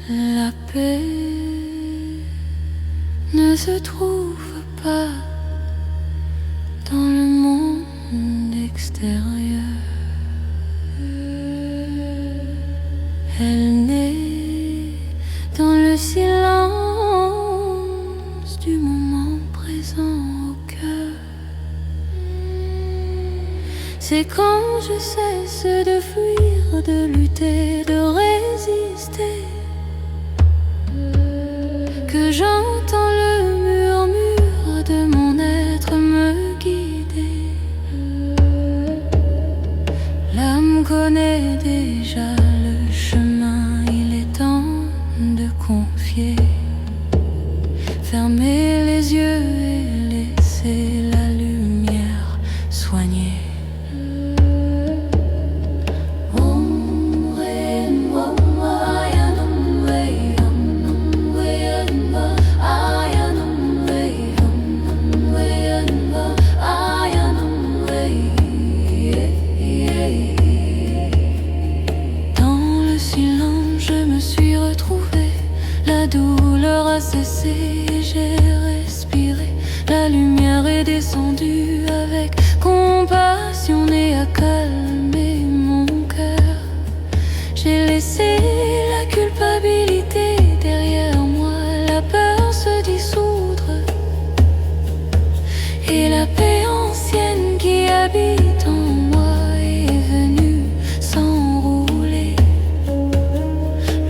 La paix ne se trouve pas dans le monde extérieur. Elle naît dans le silence du moment présent au cœur. C'est quand je cesse de fuir, de lutter, de résister, que j'entends le murmure de mon être me guider. L'âme connaît déjà le chemin, il est temps de confier. Fermer les yeux et laisser la lumière soigner. La douleur a cessé et j'ai respiré. La lumière est descendue avec compassion et a calmé mon cœur. J'ai laissé la culpabilité derrière moi, la peur se dissoudre, et la paix ancienne qui habite en moi est venue s'enrouler.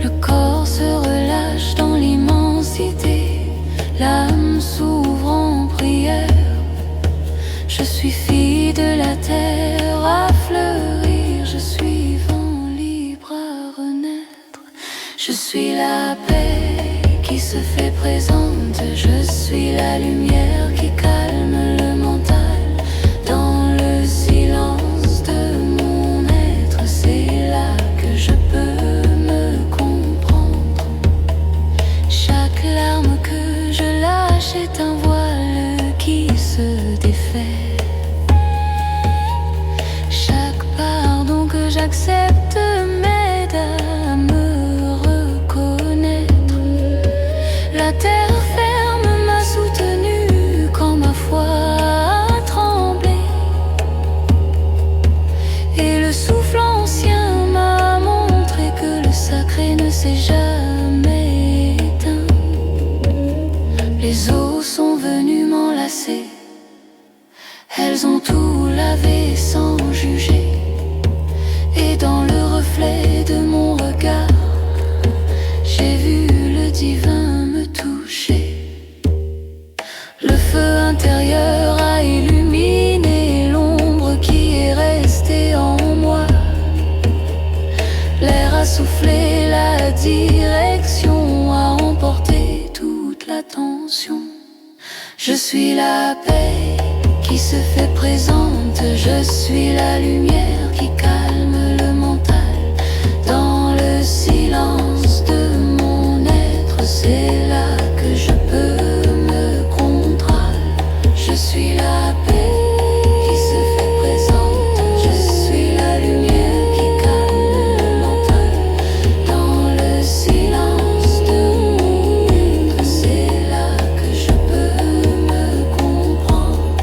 Le corps se relâche dans l'immensité, l'âme s'ouvre en prière. Je suis fille de la terre à fleurir, je suis vent libre à renaître. Je suis la paix qui se fait présente, je suis la lumière qui calme le mental. Dans le silence de mon être, c'est là que je peux me comprendre. Chaque larme que je lâche est un voile qui se défait. Chaque pardon que j'accepte m'aide à me reconnaître. La terre ferme m'a soutenue quand ma foi a tremblé, et le souffle ancien m'a montré que le sacré ne s'est jamais éteint. Les eaux sont venues m'enlacer, elles ont tout lavé sans juger, et dans le reflet de mon regard, j'ai vu le divin me toucher. Le feu intérieur a illuminé l'ombre qui est restée en moi. L'air a soufflé, la direction a emporté toute l'attention. Je suis la paix qui se fait présente, je suis la lumière qui calme le mental. Dans le silence de mon être, c'est là que je peux me contraire. Je suis la paix qui se fait présente, je suis la lumière qui calme le mental. Dans le silence de mon être, c'est là que je peux me comprendre.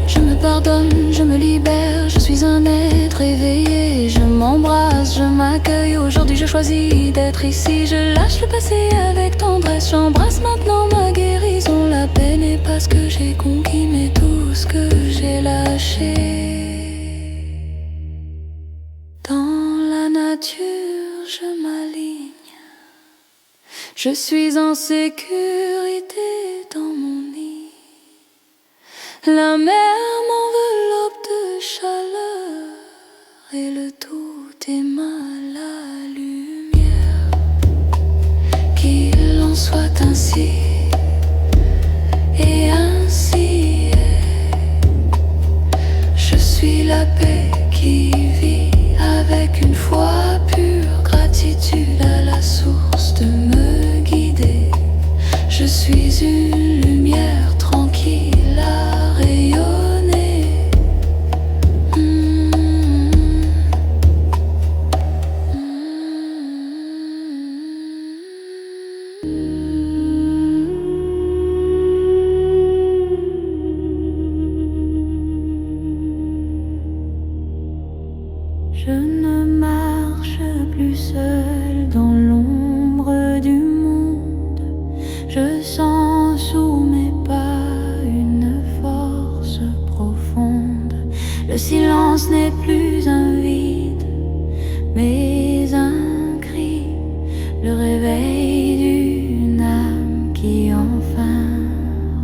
Je me pardonne, je me libère, je suis un être éveillé. Je m'embrasse, je m'accueille, aujourd'hui je choisis d'être ici. Je lâche le passé avec tendresse, j'embrasse maintenant ma guérison. La paix n'est pas ce que j'ai conquis, mais tout ce que j'ai lâché. Dans la nature je m'aligne, je suis en sécurité dans mon nid. La mer m'enveloppe de chaleur, et le tout émane la lumière. Qu'il en soit ainsi, et ainsi est. Je suis la paix qui vit avec une foi pure, gratitude à la source de me guider. Je suis une lumière tranquille à rayonner. le réveil d'une âme qui enfin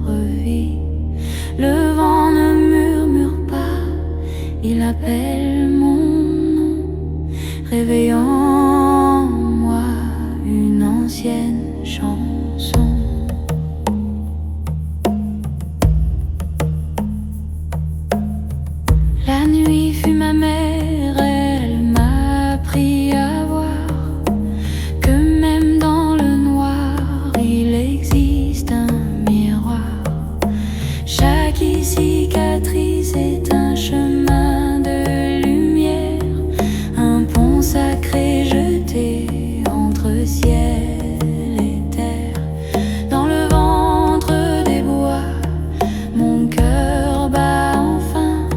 revit. Le vent ne murmure pas, il appelle mon nom, réveillant en moi une ancienne chanson. La nuit fut ma mère, elle m'a appris à voir que même dans le noir, il existe un miroir. Chaque cicatrice est un chemin de lumière, un pont sacré jeté entre ciel et terre. Dans le ventre des bois, mon cœur bat enfin,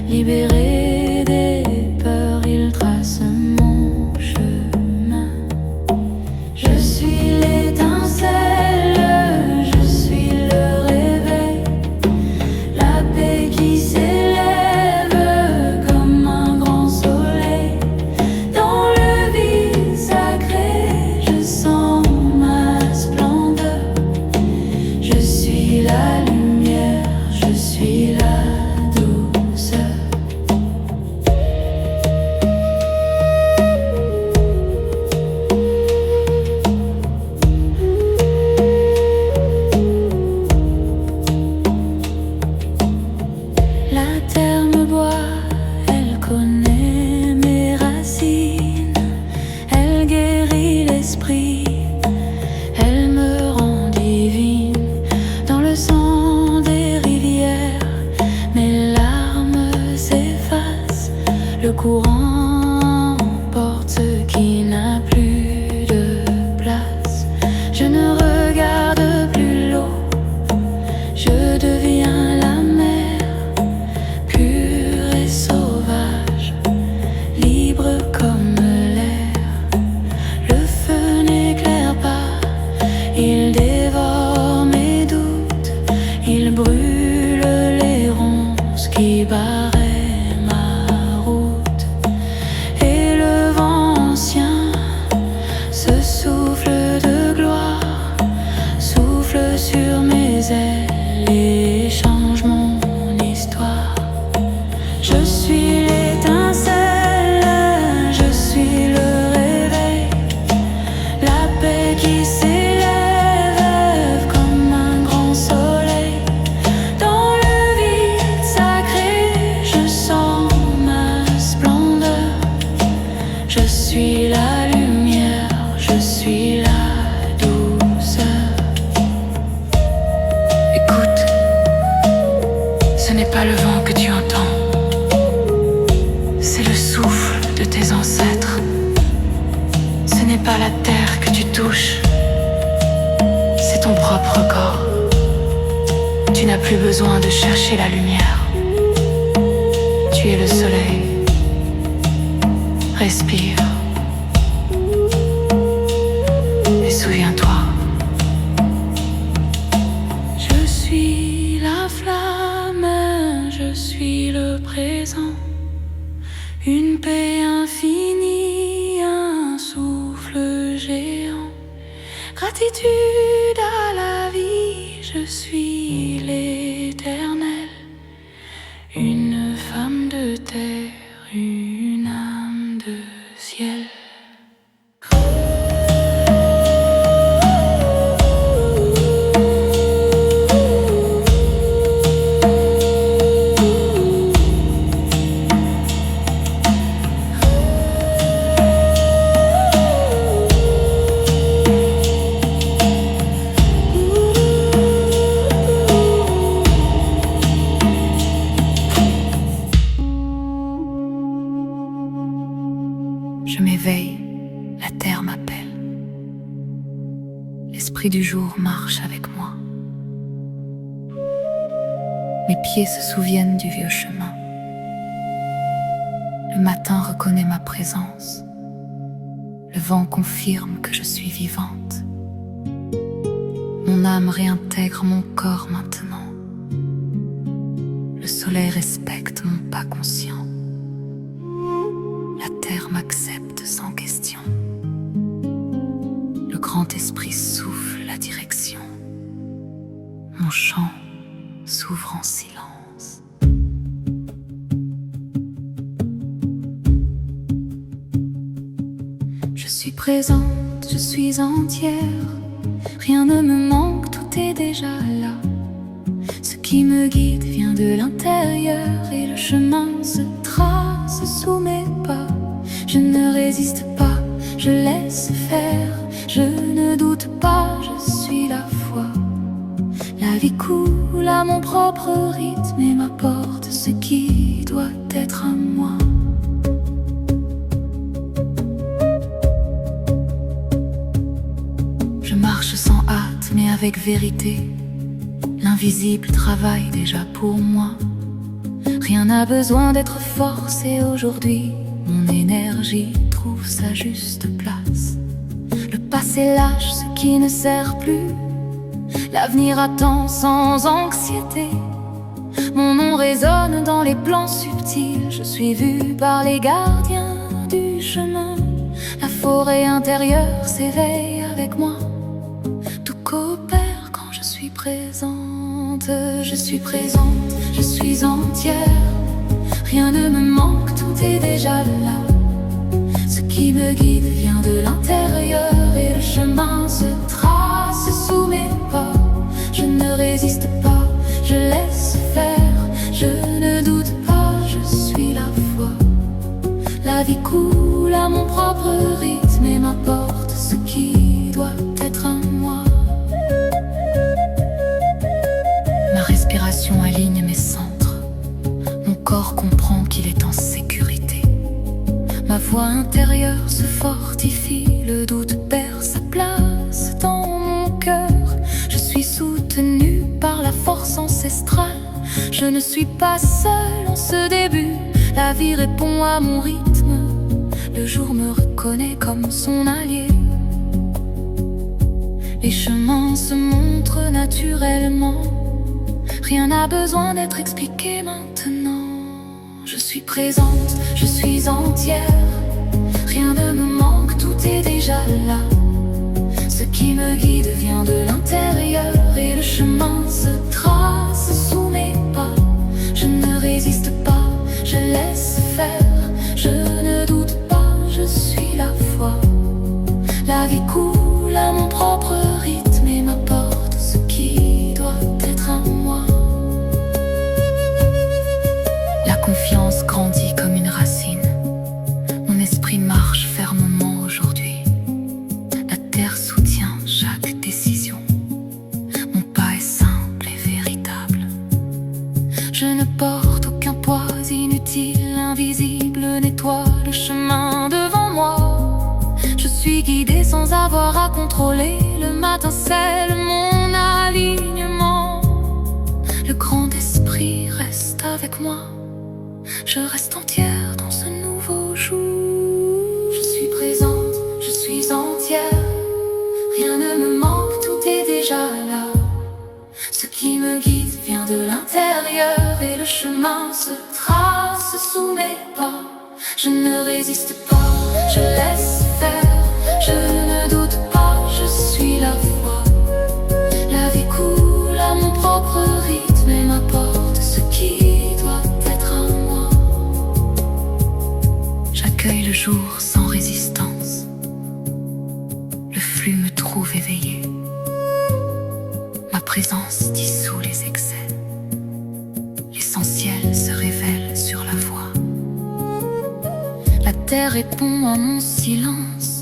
libéré des peurs, il trace mon chemin. Je suis l'étincelle, je suis le réveil, la paix qui s'élève comme un grand soleil. Dans le vide sacré, je sens ma splendeur. Je suis la lumière, je suis la douceur. La terre me boit, elle connaît mes racines, elle guérit l'esprit, elle me rend divine. Dans le sang des rivières, mes larmes s'effacent, le courant emporte ce qui n'a plus de place. Je ne regarde plus l'eau, je deviens la mer, pure et sauvage, libre comme l'air. Le feu n'éclaire pas, il dévore mes doutes, il brûle les ronces qui barraient ma route. Et le vent ancien, ce souffle de gloire, souffle sur mes ailes et change mon histoire. Je suis l'étincelle, je suis le réveil, la paix qui s'élève comme un grand soleil. Dans le vide sacré, je sens ma splendeur. Je suis la lumière, je suis la douceur. Écoute, ce n'est pas le vent que tu entends, c'est le souffle de tes ancêtres. Ce n'est pas la terre que tu touches, c'est ton propre corps. Tu n'as plus besoin de chercher la lumière. Tu es le soleil. Respire et souviens-toi. Je suis la flamme, je suis le présent, une paix infinie, un souffle géant. Gratitude à la vie, je suis l'éternel, une femme de terre, une âme de ciel. Je m'éveille, la terre m'appelle. L'esprit du jour marche avec moi. Mes pieds se souviennent du vieux chemin. Le matin reconnaît ma présence. Le vent confirme que je suis vivante. Mon âme réintègre mon corps maintenant. Le soleil respecte mon pas conscient. La terre m'accepte sans question. grand esprit souffle la direction. Mon chant s'ouvre en silence. Je suis présente, je suis entière. Rien ne me manque, tout est déjà là. Ce qui me guide vient de l'intérieur et le chemin se trace sous mes pas. Je ne résiste pas, je laisse faire. Je ne doute pas, je suis la foi. La vie coule à mon propre rythme et m'apporte ce qui doit être à moi. Je marche sans hâte mais avec vérité. L'invisible travaille déjà pour moi. Rien n'a besoin d'être forcé aujourd'hui. Mon énergie trouve sa juste place. Le passé lâche ce qui ne sert plus. L'avenir attend sans anxiété. Mon nom résonne dans les plans subtils. Je suis vue par les gardiens du chemin. La forêt intérieure s'éveille avec moi. Tout coopère quand je suis présente. Je suis présente, je suis entière. Rien ne me manque, tout est déjà là. Ce qui me guide vient de l'intérieur et le chemin se trace sous mes pas. Je ne résiste pas, je laisse faire. Je ne doute pas, je suis la foi. La vie coule à mon propre rythme et m'apporte ce qui doit être à moi. Ma respiration aligne mes centres. Mon corps comprend qu'il est en sécurité. Ma voix intérieure se fortifie. Le doute perd sa place dans mon cœur. Je suis soutenue par la force ancestrale. Je ne suis pas seule en ce début. La vie répond à mon rythme. Le jour me reconnaît comme son allié. Les chemins se montrent naturellement. Rien n'a besoin d'être expliqué maintenant. Je suis présente, je suis entière. Rien ne me manque, tout est déjà là. Ce qui me guide vient de l'intérieur et le chemin se trace sous mes pas. Je ne résiste pas, je laisse faire. Je ne doute pas, je suis la foi. La vie coule à mon propre rythme et m'apporte ce qui doit être à moi. La confiance grandit comme une racine. Mon esprit marche fermement aujourd'hui. La terre soutient chaque décision. Mon pas est simple et véritable. Je ne porte aucun poids inutile. Invisible nettoie le chemin devant moi. Je suis guidée sans avoir à contrôler. Le matin scelle mon alignement. Le grand esprit reste avec moi. Je reste entière dans ce nouveau jour. Je suis présente, je suis entière. Rien ne me manque, tout est déjà là. Ce qui me guide vient de l'intérieur et le chemin se trace sous mes pas. Je ne résiste pas, je laisse faire. Je ne doute pas, je suis la foi. La vie coule à mon propre rythme et m'apporte ce qui doit être à moi. J'accueille le jour sans résistance. Le flux me trouve éveillé. Ma présence dissout les excès. L'essentiel se révèle sur la voie. La terre répond à mon silence.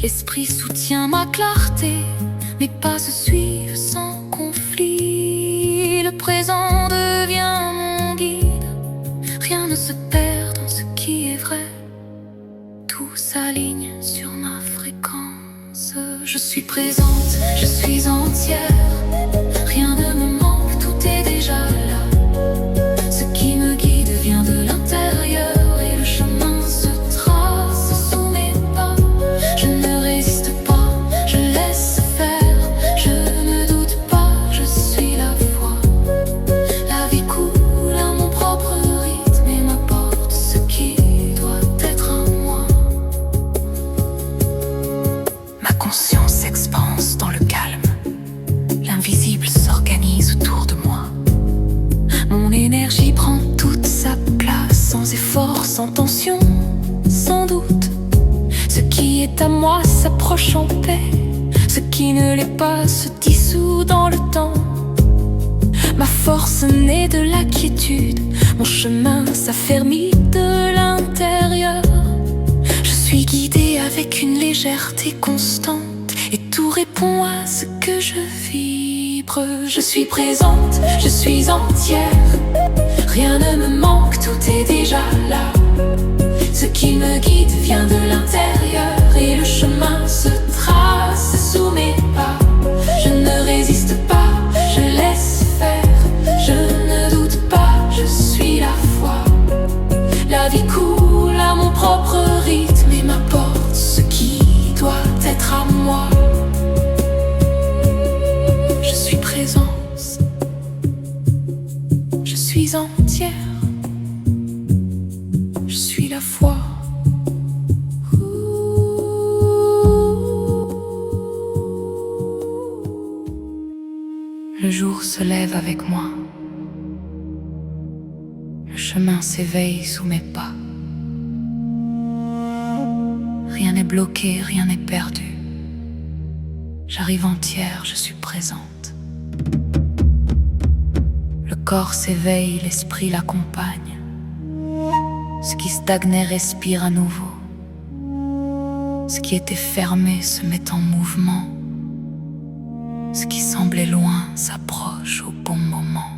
L'esprit soutient ma clarté. Mes pas se suivent sans conflit. Le présent devient mon guide. Rien ne se perd dans ce qui est vrai. Tout s'aligne sur ma fréquence. Je suis présente, je suis entière. Rien ne me manque, tout est déjà là. Ce qui me guide vient de l'intérieur et le chemin se trace sous mes pas. Je ne résiste pas, je laisse faire. Je ne doute pas, je suis la foi. La vie coule à mon propre rythme et m'apporte ce qui doit être à moi. Ma conscience s'expanse dans le calme. L'invisible s'organise autour de moi. Mon énergie prend toute sa place, sans effort, sans tension, sans doute. Ce qui est à moi s'approche en paix, ce qui ne l'est pas se dissout dans le temps. Ma force naît de la quiétude, mon chemin s'affermit de l'intérieur. Je suis guidée avec une légèreté constante, et tout répond à ce que je vibre. Je suis présente, je suis entière, rien ne me manque, tout est déjà là. Ce qui me guide vient de l'intérieur, et le chemin se trace sous mes pas. Je ne résiste pas, je laisse faire, je ne doute pas, je suis la foi. La vie coule à mon propre rythme et m'apporte ce qui doit être à moi. Je suis présence, je suis entière, je suis la foi. Le jour se lève avec moi. Le chemin s'éveille sous mes pas. Rien n'est bloqué, rien n'est perdu. J'arrive entière, je suis présente. Le corps s'éveille, l'esprit l'accompagne. Ce qui stagnait respire à nouveau. Ce qui était fermé se met en mouvement. Ce qui semblait loin s'approche au bon moment.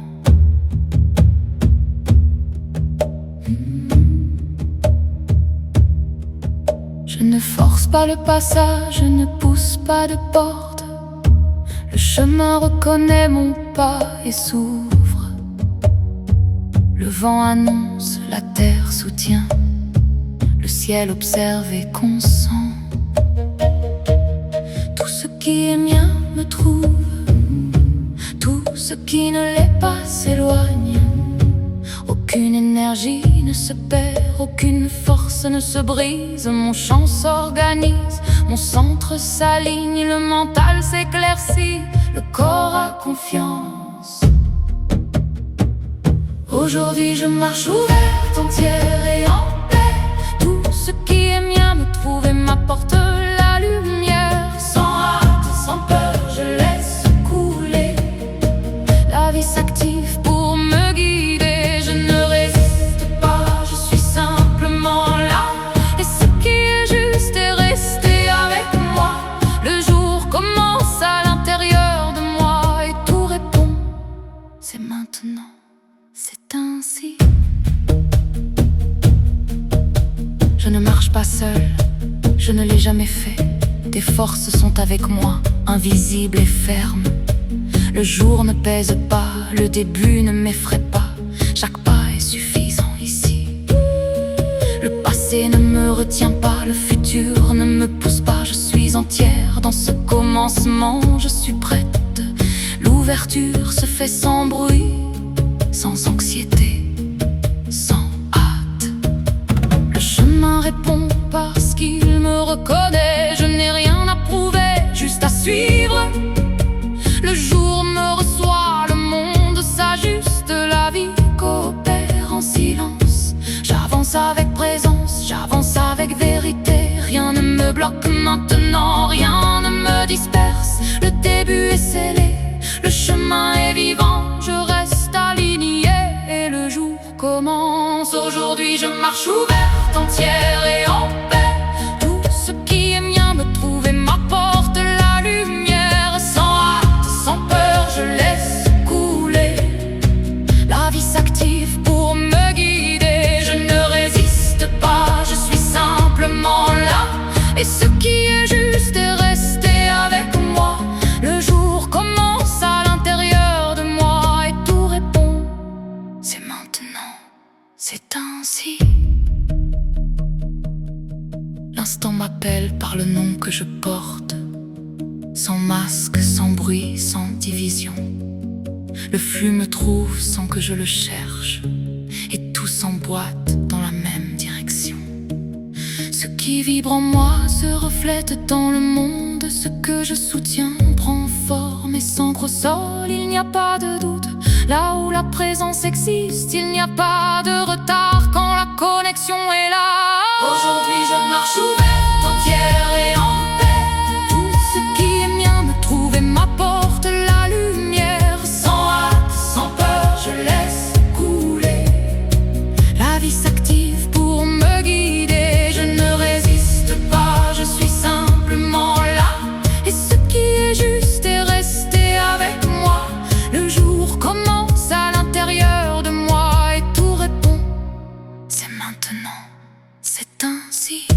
Je ne force pas le passage, je ne pousse pas de porte. Le chemin reconnaît mon pas et s'ouvre. Le vent annonce, la terre soutient. Le ciel observe et consent. Tout ce qui est mien me trouve. Tout ce qui ne l'est pas s'éloigne. Aucune énergie ne se perd, aucune force ne se brise. Mon champ s'organise, mon centre s'aligne, le mental s'éclaircit, le corps a confiance. Aujourd'hui je marche ouverte, entière et en paix. Tout ce qui est mien me trouve et m'apporte la lumière. Sans hâte, sans peur, je laisse couler. La vie s'active pour me guider. Je ne résiste pas, je suis simplement là. Et ce qui est juste est resté avec moi. Le jour commence à l'intérieur de moi et tout répond, c'est maintenant. C'est ainsi. Je ne marche pas seule, je ne l'ai jamais fait. Des forces sont avec moi, invisibles et fermes. Le jour ne pèse pas, le début ne m'effraie pas. Chaque pas est suffisant ici. Le passé ne me retient pas, le futur ne me pousse pas. Je suis entière dans ce commencement, je suis prête. L'ouverture se fait sans bruit, sans anxiété, sans hâte. Le chemin répond parce qu'il me reconnaît. Je n'ai rien à prouver, juste à suivre. Le jour me reçoit, le monde s'ajuste. La vie coopère en silence. J'avance avec présence, j'avance avec vérité. Rien ne me bloque maintenant, rien ne me disperse. Le début est scellé, le chemin est vivant. Je reste alignée et le jour commence. Aujourd'hui je marche ouverte, entière et en paix. Tout ce qui est mien me trouve et m'apporte la lumière. Sans hâte, sans peur, je laisse couler. La vie s'active pour me guider. Je ne résiste pas, je suis simplement là. Et ce qui est juste est resté avec moi. Le jour commence à l'intérieur de moi et tout répond, c'est maintenant, c'est ainsi. L'instant m'appelle par le nom que je porte. Sans masque, sans bruit, sans division. Le flux me trouve sans que je le cherche. Et tout s'emboîte dans la même direction. Ce qui vibre en moi se reflète dans le monde Ce que je soutiens prend forme et s'ancre au sol, il n'y a pas de doute. Là où la présence existe, il n'y a pas de retard quand la connexion est là. Aujourd'hui je marche ouverte, entière et en paix. Tout ce qui est mien me trouve et m'apporte la lumière. Sans hâte, sans peur, je laisse couler. La vie s'active pour me guider. Je ne résiste pas, je suis simplement là. Et ce qui est juste est resté avec moi. Le jour commence à l'intérieur de moi et tout répond: c'est maintenant, c'est ainsi.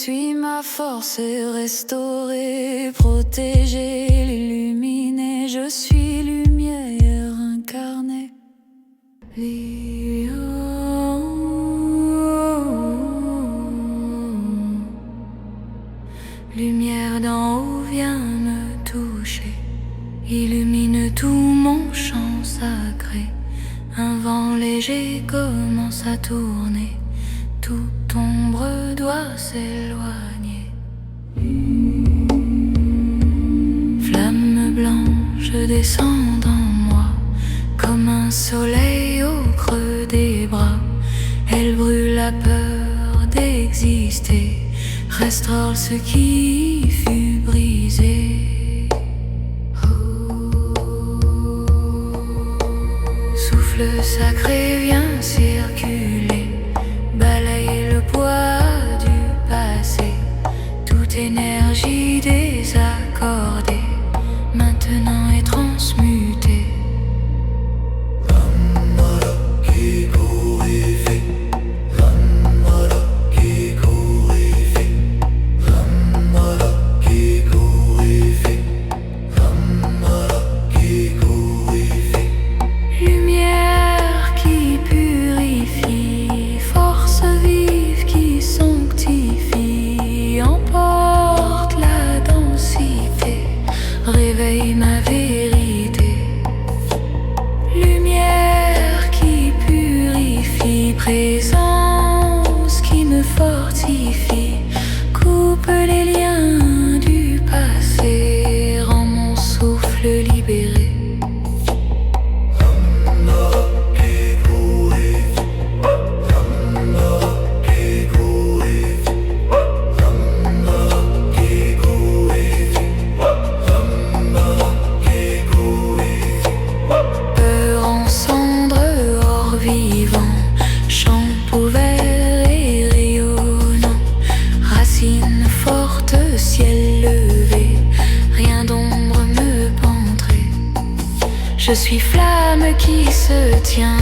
suis ma force, restaurée, protégée, illuminée. Je suis lumière incarnée. Lumière d'en haut vient me toucher, illumine tout mon champ sacré. Un vent léger commence à tourner, toute ombre doit s'éloigner. Flamme blanche descend en moi, comme un soleil au creux des bras. Elle brûle la peur d'exister, restaure ce qui fut brisé. Souffle sacré vient circuler, balayer le poids du passé. Toute énergie désaccordée maintenant est transmutée. Réveille ma vérité. Lumière qui purifie, présence qui me fortifie. Coupe les liens du passé, rend mon souffle libéré. Ciel levé, rien d'ombre me pendrait. Je suis flamme qui se tient,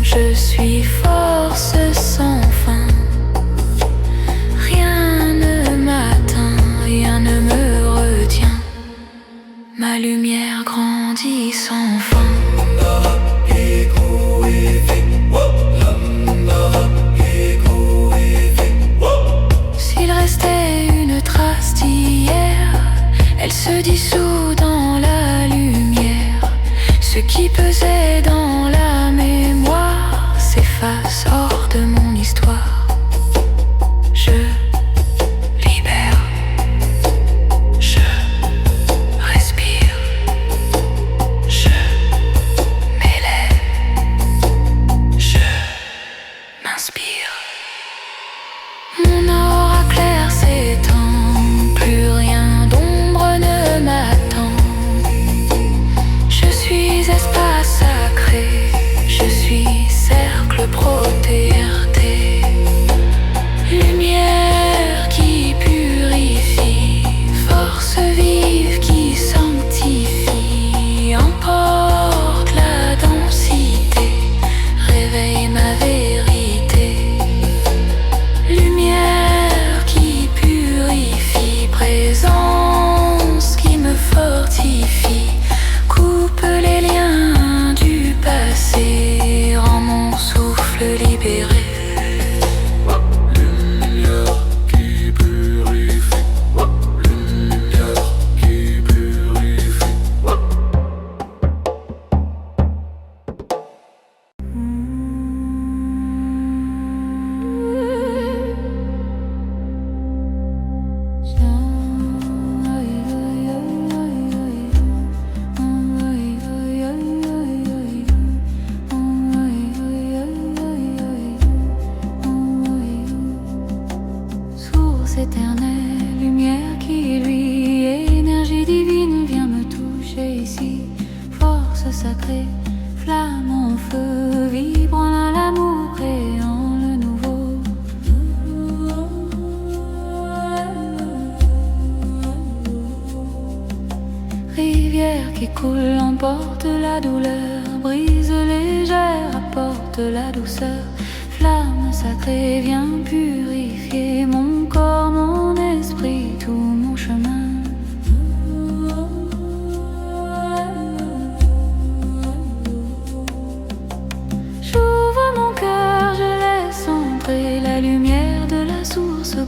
je suis force sans fin. Rien ne m'atteint, rien ne me retient. Ma lumière grandit sans fin. S'il restait une trace d'hier, elle se dissout dans la lumière. Ce qui pesait dans la mémoire s'efface hors de mon histoire. Je libère, je respire, je m'élève, je m'inspire. Mon aura claire s'étend, plus rien d'ombre ne m'attend. Je suis espace sacré, je suis cercle protéité. Lumière qui purifie, force vive qui sanctifie. Emporte la densité, réveille ma vérité. Lumière qui purifie, présence qui me fortifie. Coupe les liens du passé, rend mon souffle libéré. Lumière qui purifie, lumière qui purifie. Source éternelle, lumière qui lui, énergie divine vient me toucher ici. Force sacrée, flamme en feu, vibrant à l'amour, créant le nouveau. Rivière qui coule, emporte la douleur, brise légère, apporte la douceur. Flamme sacrée vient purifier mon corps, mon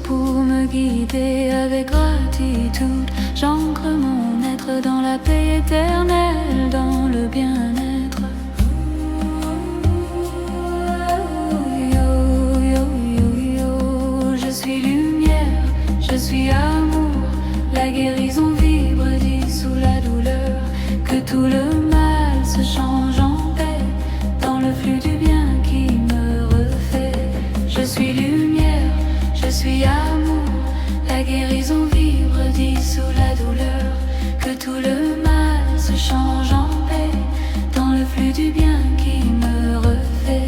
pour me guider avec gratitude. J'ancre mon être dans la paix éternelle, dans le bien-être. Je suis lumière, je suis amour. La guérison vibre, dissout la douleur. Que tout le mal se change en paix, dans le flux du bien qui me refait. Je suis lumière, je suis amour. La guérison vibre, dissout la douleur. Que tout le mal se change en paix, dans le flux du bien qui me refait.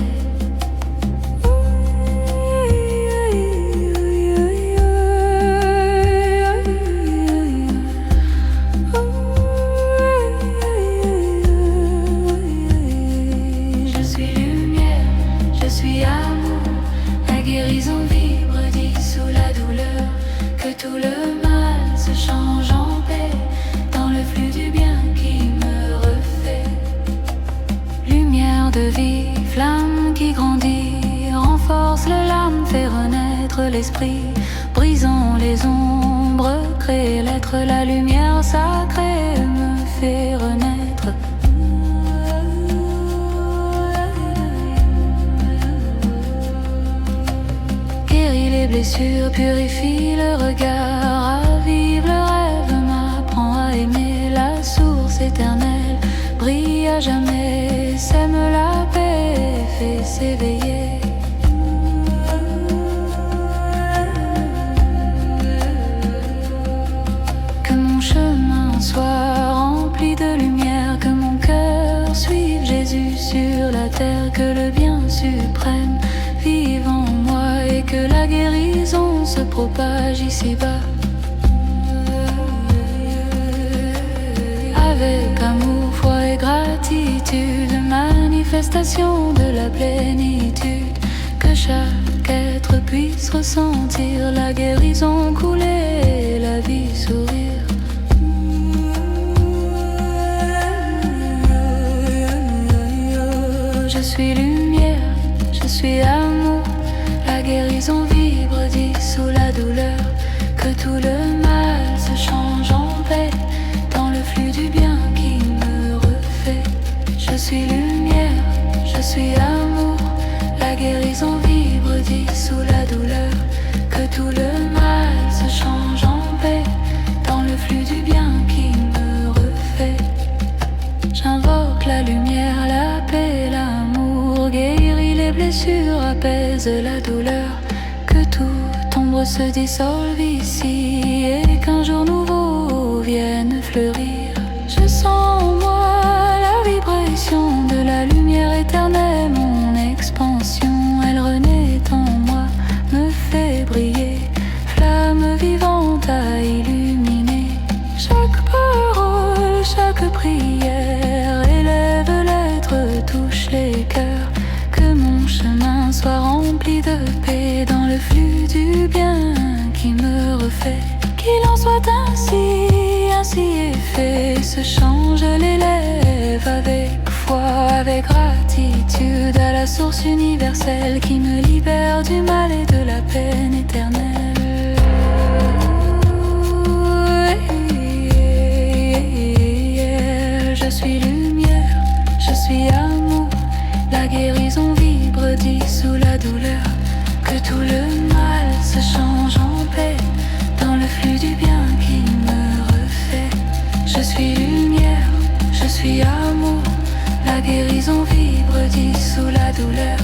Tout le mal se change en paix, dans le flux du bien qui me refait. Lumière de vie, flamme qui grandit, renforce le l'âme, fait renaître l'esprit. Brisant les ombres, crée l'être, la lumière sacrée me fait renaître. Les blessures purifient le regard, ravive le rêve, m'apprend à aimer. La source éternelle brille à jamais, sème la paix, fait s'éveiller. Que mon chemin soit rempli de lumière, que mon cœur suive Jésus sur la terre, que le bien suprême vive en moi et que la guérison se propage ici-bas. Avec amour, foi et gratitude, manifestation de la plénitude. Que chaque être puisse ressentir la guérison couler, la vie sourire. Je suis lumière, je suis amour. La guérison vibre, dissout la douleur. Que tout le mal se change en paix, dans le flux du bien qui me refait. Je suis lumière, je suis amour. La guérison vibre, dissout la douleur. Que tout le mal se change en paix, dans le flux du bien qui me refait. J'invoque la lumière, la paix, l'amour, guérit les blessures, apaise la douleur. Que toute ombre se dissolve ici et qu'un jour nouveau vienne fleurir. Je sens en moi la vibration de la lumière éternelle, mon expansion, elle renaît en moi, me fait briller, flamme vivante à illuminer. Chaque parole, chaque prière élève l'être, touche les cœurs. Que mon chemin soit rempli de paix, dans le flux du bien qui me refait. Qu'il en soit ainsi, ainsi est fait. Se change l'élève avec foi, avec gratitude à la source universelle qui me libère du mal et de la peine éternelle. Je suis lumière, je suis amour. La guérison vibre, dissout la douleur. Que tout le mal se change en paix, dans le flux du bien qui me refait. Je suis lumière, je suis amour. La guérison vibre, dissout la douleur.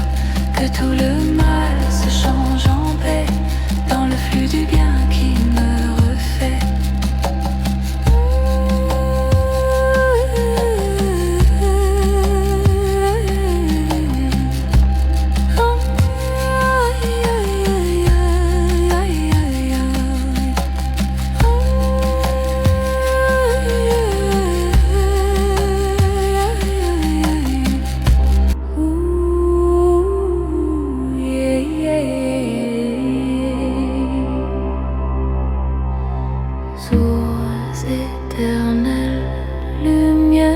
Que tout le mal se change en paix, dans le flux du bien qui me refait. Source éternelle, lumière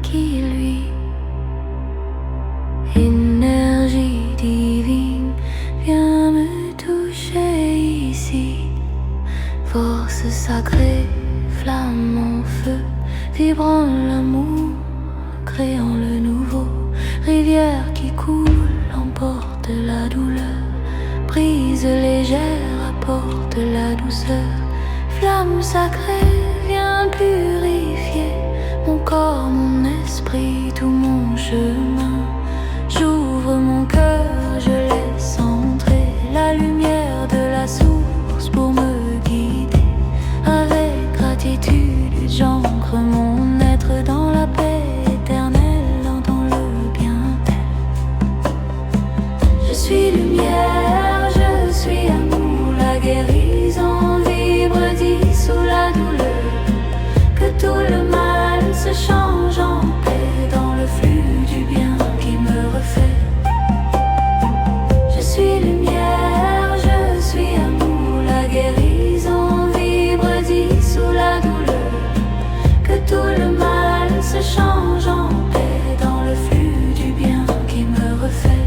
qui luit, énergie divine, viens me toucher. force sacrée, flamme en feu, vibrant l'amour, créant le nouveau. Rivière qui coule, emporte la douleur. Brise légère, apporte la douceur. Flamme sacrée, viens purifier mon corps, mon esprit, tout mon chemin. J'ouvre mon cœur, je laisse entrer la lumière de la source pour me guider. Avec gratitude, j'ancre mon être dans la paix éternelle, dans le bien-être. Je suis lumière, je suis amour, la guérison vibre, dissout la douleur. Que tout le mal se change en paix dans le flux du bien qui me refait. Je suis lumière, je suis amour, la guérison vibre, dissout la douleur. Que tout le mal se change en paix dans le flux du bien qui me refait.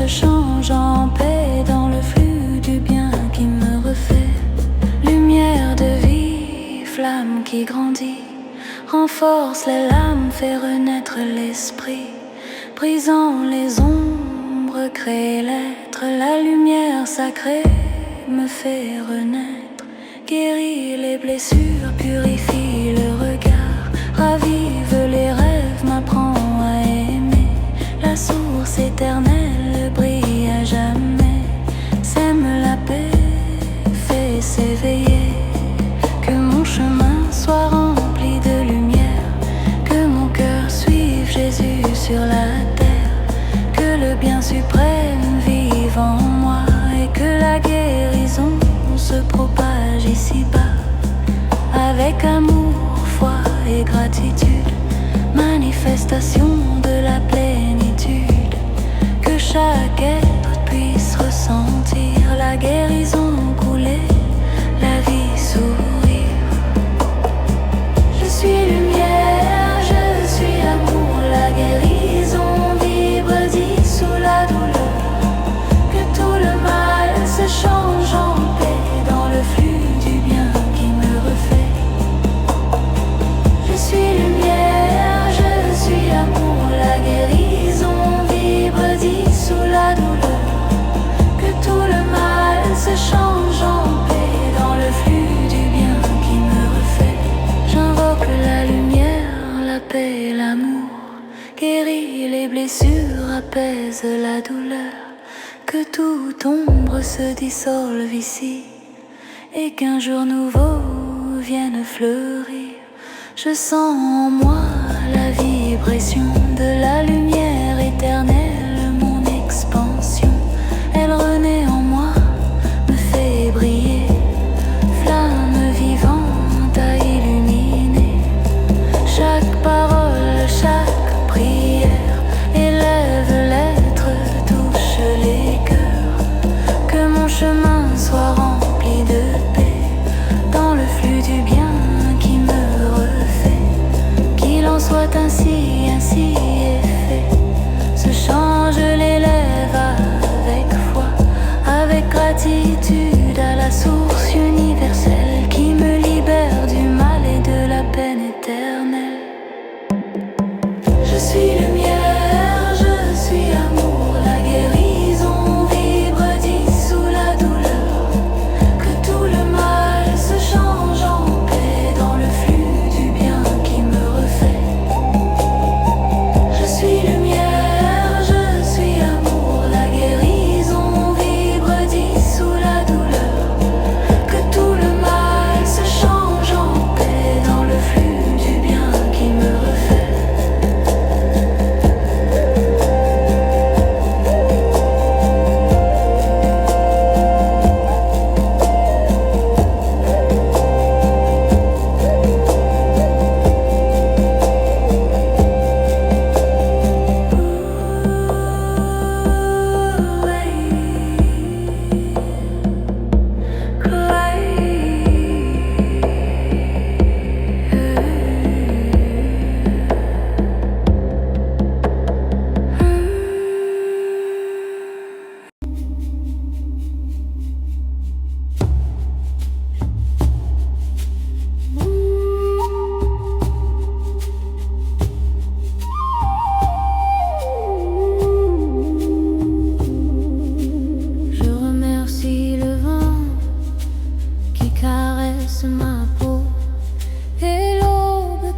Change en paix dans le flux du bien qui me refait. Lumière de vie, flamme qui grandit, renforce les lames, fait renaître l'esprit. Brisant les ombres, crée l'être. La lumière sacrée me fait renaître. Guérit les blessures, purifie le regard. Ravive les rêves, m'apprend à aimer. La source éternelle brille à jamais, sème la paix, fait s'éveiller. Que mon chemin soit rempli de lumière, que mon cœur suive Jésus sur la terre. Que le bien suprême vive en moi et que la guérison se propage ici-bas. Avec amour, foi et gratitude, manifestation de la plénitude. Que chaque être puisse ressentir la guérison couler, la vie sourire. Je suis lumière, je suis amour, la guérison vibre, dissout la douleur. Que tout le mal se change en paix dans le flux du bien qui me refait. Je suis lumière, je suis amour, la guérison vibre, dissout la douleur. Que tout le mal se change en paix dans le flux du bien qui me refait. J'invoque la lumière, la paix et l'amour. Guéris les blessures, apaise la douleur. Que toute ombre se dissolve ici et qu'un jour nouveau vienne fleurir. Je sens en moi la vibration de la lumière éternelle, mon expansion. Elle renaît en moi, me fait briller. Flamme vivante à illuminer. Chaque parole, chaque prière élève l'être, touche les cœurs. Que mon chemin soit rempli de paix dans le flux du bien qui me refait. Qu'il en soit ainsi, ainsi est fait.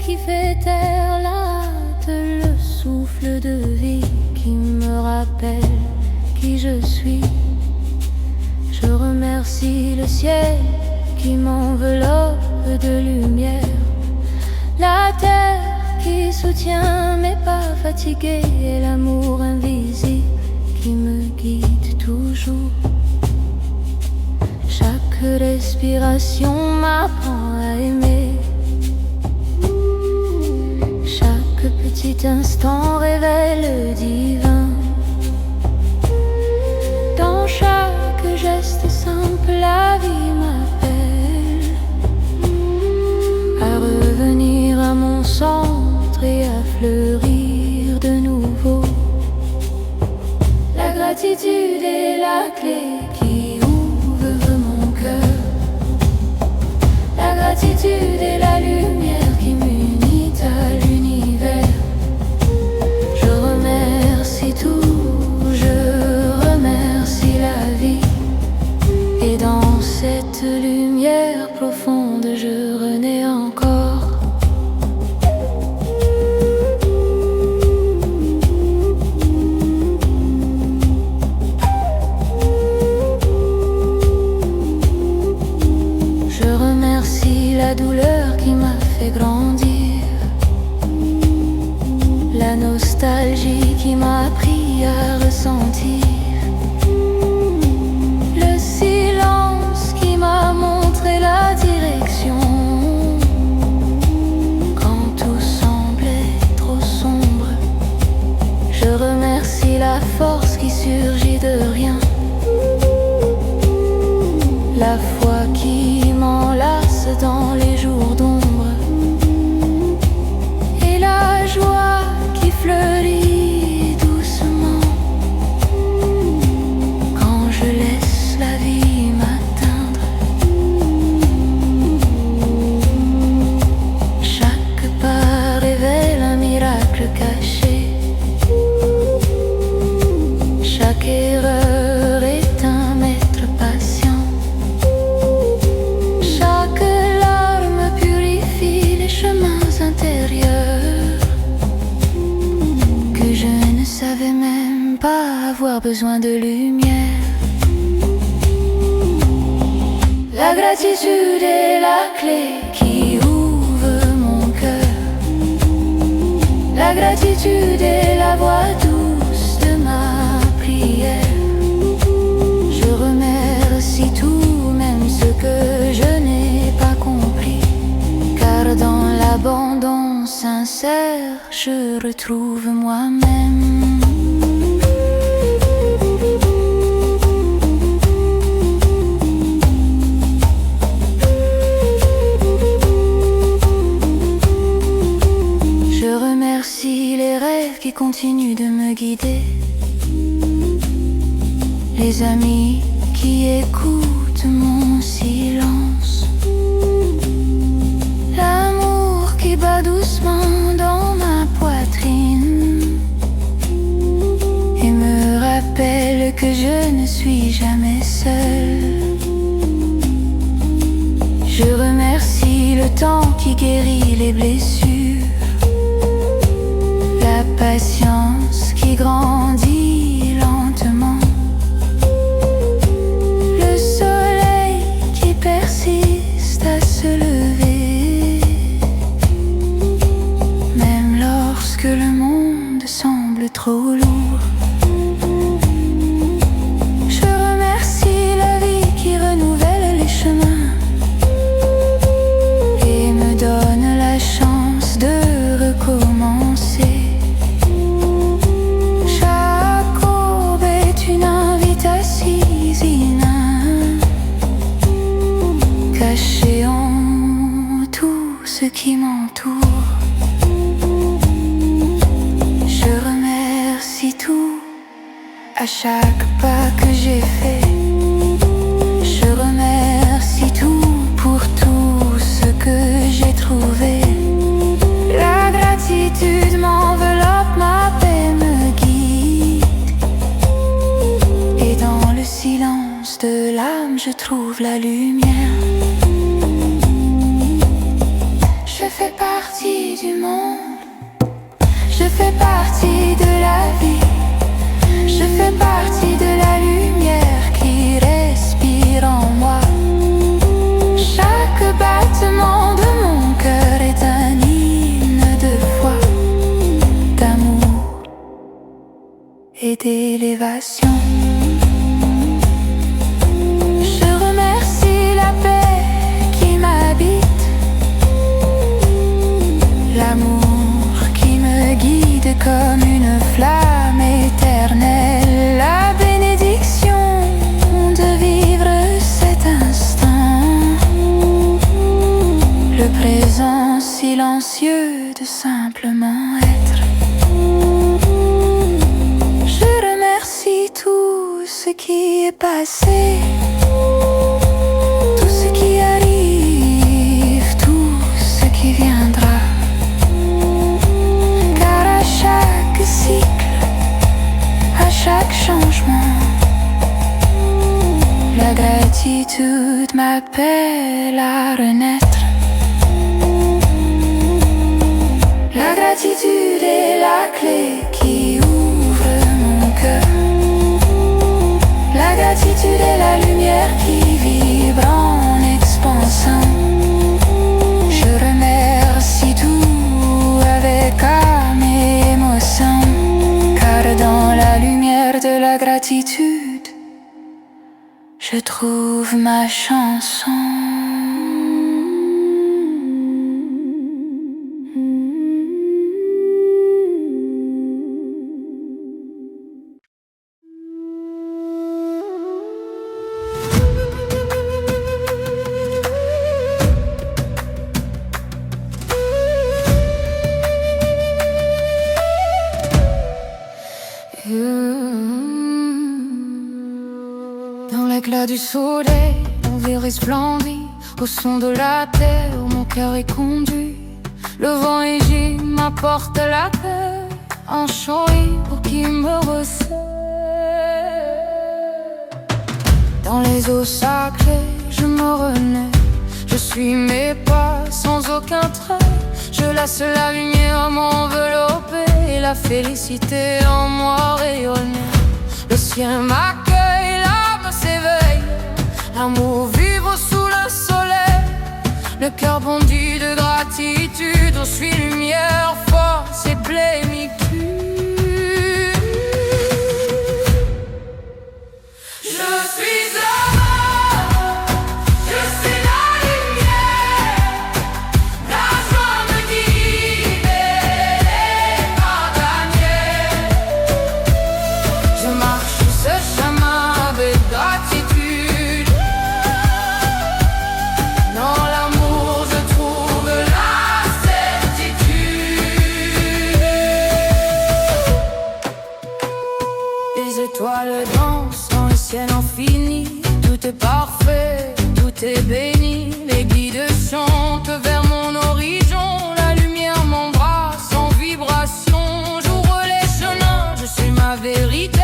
qui fait taire la hâte, le souffle de vie qui me rappelle qui je suis. Je remercie le ciel qui m'enveloppe de lumière, la terre qui soutient mes pas fatigués et l'amour invisible qui me guide toujours. Chaque respiration m'apprend à aimer. Chaque petit instant révèle le divin. Dans chaque geste simple, la vie m'appelle à revenir à mon centre et à fleurir de nouveau. La gratitude est la clé qui ouvre mon cœur. La gratitude est la lumière qui m'unit à l'univers. Je remercie tout, je remercie la vie. Et dans cette lumière profonde, je renais encore. La douleur qui m'a fait grandir, la nostalgie qui m'a appris à ressentir, le silence qui m'a montré la direction quand tout semblait trop sombre. Je remercie la force qui surgit de rien, la foi qui m'enlace dans les jours d'ombre, et la joie qui fleurit doucement quand je laisse la vie m'atteindre. Chaque pas révèle un miracle caché. Chaque erreur est un maître patient. Que je ne savais même pas avoir besoin de lumière. La gratitude est la clé qui ouvre mon cœur. La gratitude est la voix douce de ma prière. Je remercie tout, même ce que je n'ai pas compris, car dans l'abandon sincère, je retrouve moi-même. Je remercie les rêves qui continuent de me guider, les amis qui écoutent mon silence, l'amour qui bat doucement dans ma poitrine et me rappelle que je ne suis jamais seule. Je remercie le temps qui guérit les blessures, la patience qui grandit lentement, le soleil qui persiste à se lever, même lorsque le monde semble trop lourd. Je remercie la vie qui renouvelle les chemins et me donne la chance de recommencer. Chaque courbe est une invitation cachée en tout ce qui m'entoure. Je remercie tout à chaque pas que j'ai fait. Je remercie tout pour tout ce que j'ai trouvé. La gratitude m'enveloppe, ma paix me guide, et dans le silence de l'âme je trouve la lumière. Je fais partie partie du monde. Je fais partie de la vie. Je fais partie de la lumière qui respire en moi. Chaque battement de mon cœur est un hymne de foi, d'amour et d'élévation. Je remercie la paix qui m'habite, l'amour qui me guide comme une flamme éternelle, la bénédiction de vivre cet instant, le présent silencieux de simplement être. Je remercie tout ce qui est passé, tout ce qui arrive, tout ce qui viendra, car à chaque cycle, à chaque changement, la gratitude m'appelle à renaître. La gratitude est la clé qui ouvre mon cœur. La gratitude est la lumière qui vibre en expansion. Je remercie tout avec âme et émotion, car dans la lumière de la gratitude, je trouve ma chanson. Dans l'éclat du soleil, on vie resplendit. Au son de la terre, mon cœur est conduit. Le vent égide m'apporte la paix, un chant pour qui me recèle. Dans les eaux sacrées, je me renais. Je suis mes pas sans aucun trait. Je laisse la lumière m'envelopper et la félicité en moi rayonner. Le ciel m'accueille, l'âme s'éveille, l'amour vibre sous le soleil. Le cœur bondit de gratitude, je suis lumière, force et plénitude. Je suis là, je suis la lumière, la joie me guide et les pas derniers. Je marche ce chemin avec gratitude. Dans l'amour je trouve la certitude. Les étoiles dansent dans le ciel infini. Tout est parfait, tout est béni. Les guides chantent vers mon horizon. La lumière m'embrasse en vibration. J'ouvre les chemins, je suis ma vérité.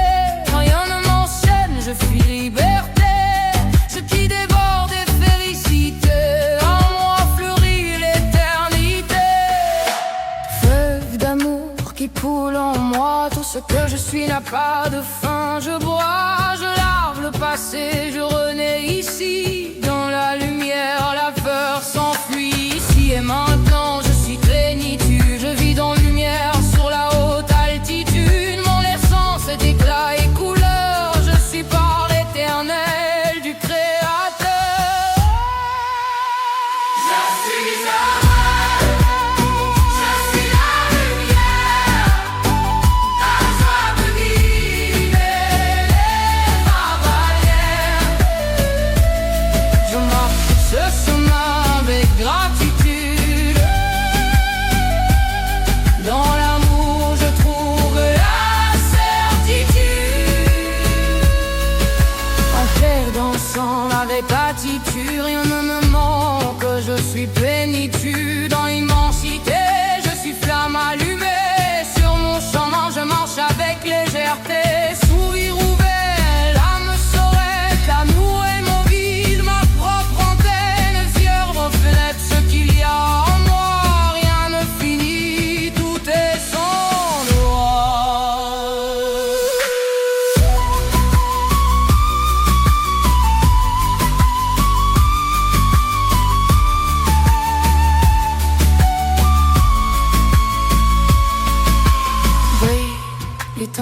Rien ne m'enchaîne, je fuis liberté. Ce qui déborde est félicité. En moi fleurit l'éternité. Fleuve d'amour qui coule en moi. Tout ce que je suis n'a pas de fin. Je bois, je lave le passé, je renais ici. Dans la lumière, la peur s'enfuit. Ici et maintenant, je suis plénitude. Je vis dans lumière sur la haute altitude. Mon essence est éclat et couleur. Je suis par l'éternel du Créateur. Je suis heureux, je suis la lumière. La joie me guide et les pas barrières.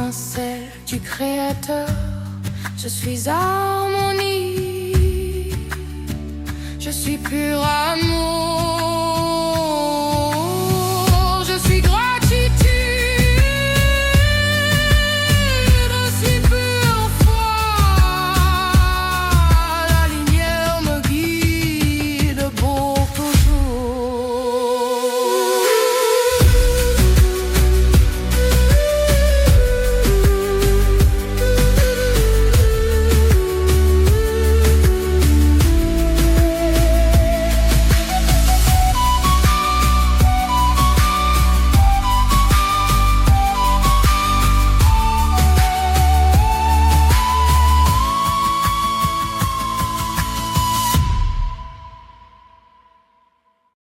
l'étincelle du Créateur. Je suis harmonie, je suis pur amour.